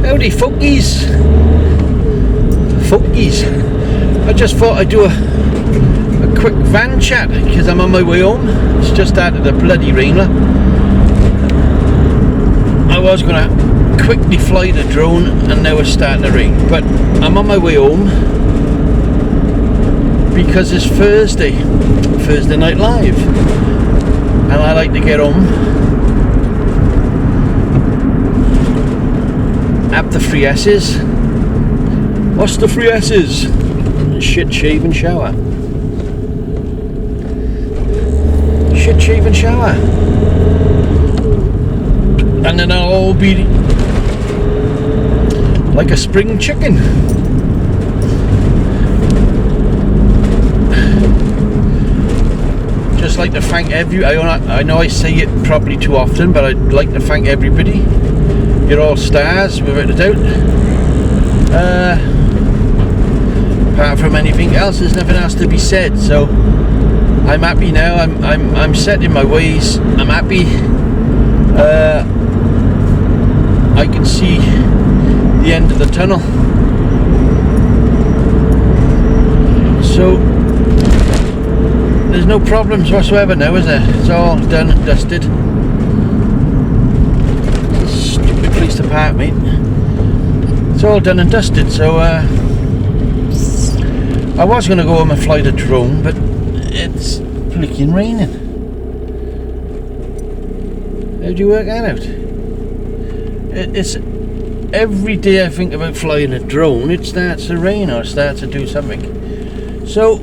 Howdy folkies. I just thought I'd do a quick van chat because I'm on my way home. It's just started a bloody rain. I was going to quickly fly the drone and now it's starting to rain, but I'm on my way home because it's Thursday Night Live and I like to get home at the 3 S's. What's the 3 S's? Shit, shave and shower. Shit, shave and shower. And then I'll all be like a spring chicken. Just like to thank I know I say it probably too often, but I'd like to thank everybody. You're all stars, without a doubt. Apart from anything else, there's nothing else to be said. So I'm happy now. I'm set in my ways. I'm happy. I can see the end of the tunnel. So there's no problems whatsoever now, is there? It's all done and dusted. Stupid place to park, mate. It's all done and dusted, so I was going to go home and fly the drone, but it's flicking raining. How do you work that out? It's every day I think about flying a drone, it starts to rain or starts to do something. So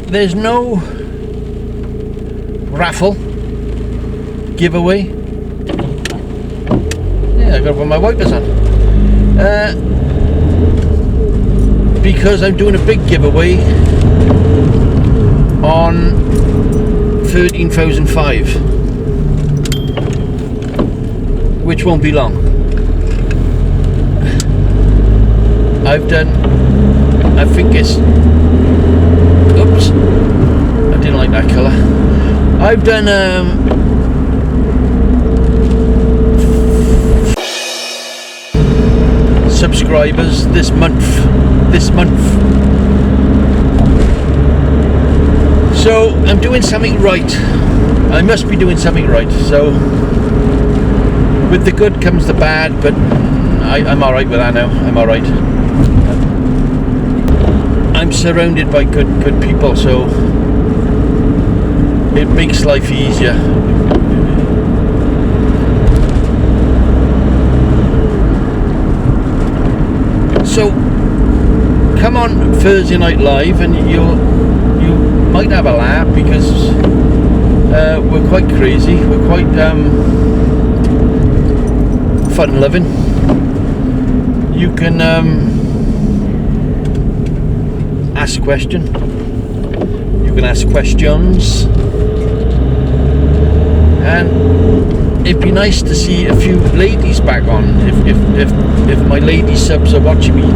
there's no raffle giveaway. Yeah, I got to put my wipers on. Because I'm doing a big giveaway on 13,005, which won't be long. I've done, I think it's, oops, I didn't like that colour. I've done subscribers this month. So I'm doing something right. I must be doing something right. So with the good comes the bad, but I'm alright with that now. I'm alright. I'm surrounded by good people, so it makes life easier. So come on Thursday Night Live and you might have a laugh because we're quite crazy, we're quite fun loving. You can ask questions, and it'd be nice to see a few ladies back on. If my lady subs are watching me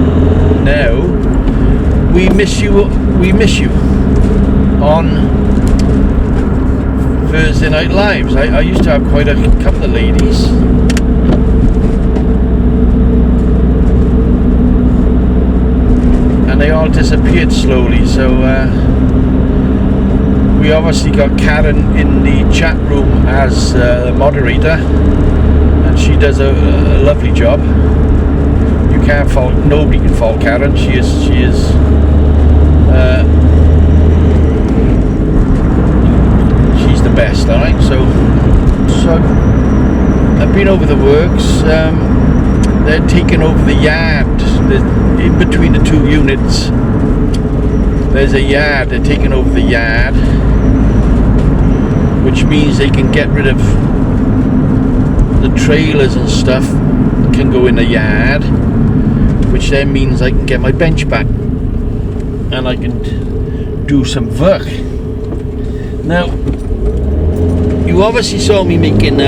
now, we miss you on Thursday Night Lives. I used to have quite a couple of ladies. And they all disappeared slowly, so we obviously got Karen in the chat room as the moderator, and she does a lovely job. You can't fault, nobody can fault Karen. She is she's the best. All right, so I've been over the works. They're taking over the yard. In between the two units, there's a yard. They're taking over the yard, which means they can get rid of the trailers and stuff, can go in the yard, which then means I can get my bench back and I can do some work. Now, you obviously saw me making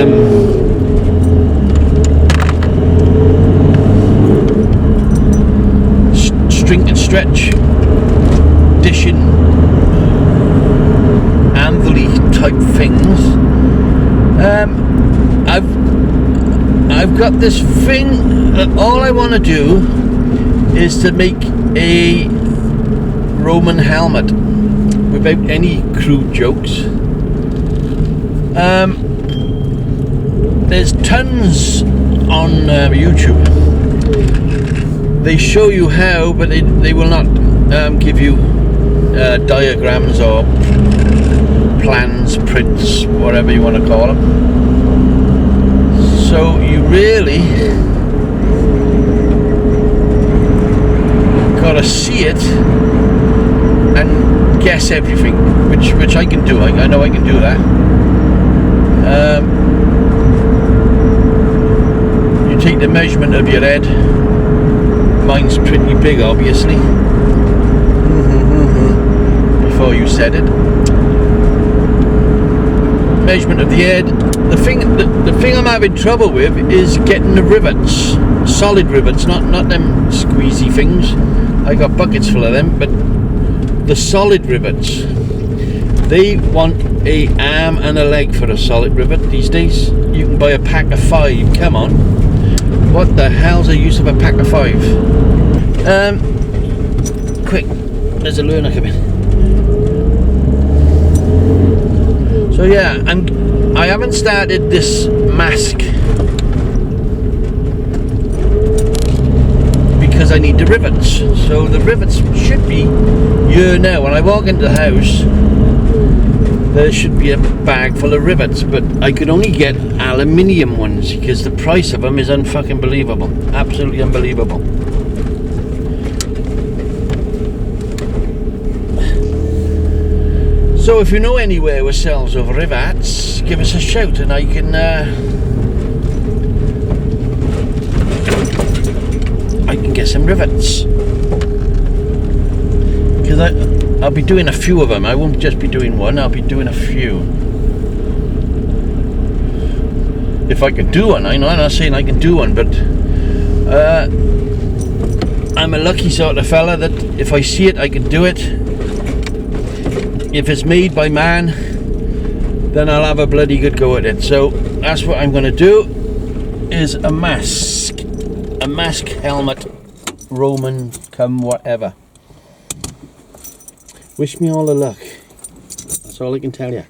string and stretch dishing anvil-y type things. I I've got this thing that all I want to do is to make a Roman helmet without any crude jokes. There's tons on YouTube. They show you how, but they will not give you diagrams or plans, prints, whatever you want to call them. So you really gotta see it and guess everything, which I can do. I know I can do that. You take the measurement of your head. Mine's pretty big, obviously. Before you said it. Measurement of the head. The thing I'm having trouble with is getting the rivets, solid rivets, not them squeezy things. I got buckets full of them, but the solid rivets. They want a arm and a leg for a solid rivet these days. You can buy a pack of 5. Come on, what the hell's the use of a pack of 5? Quick, there's a learner coming. So yeah, I haven't started this mask because I need the rivets. So the rivets should be here now. When I walk into the house, there should be a bag full of rivets, but I could only get aluminium ones because the price of them is unfucking believable. Absolutely unbelievable. So if you know anywhere where sells over rivets, give us a shout and I can get some rivets. Because I'll be doing a few of them. I won't just be doing one, I'll be doing a few. If I can do one, I'm not saying I can do one, but I'm a lucky sort of fella that if I see it, I can do it. If it's made by man, then I'll have a bloody good go at it. So that's what I'm going to do, is a mask helmet, Roman, come whatever. Wish me all the luck. That's all I can tell you.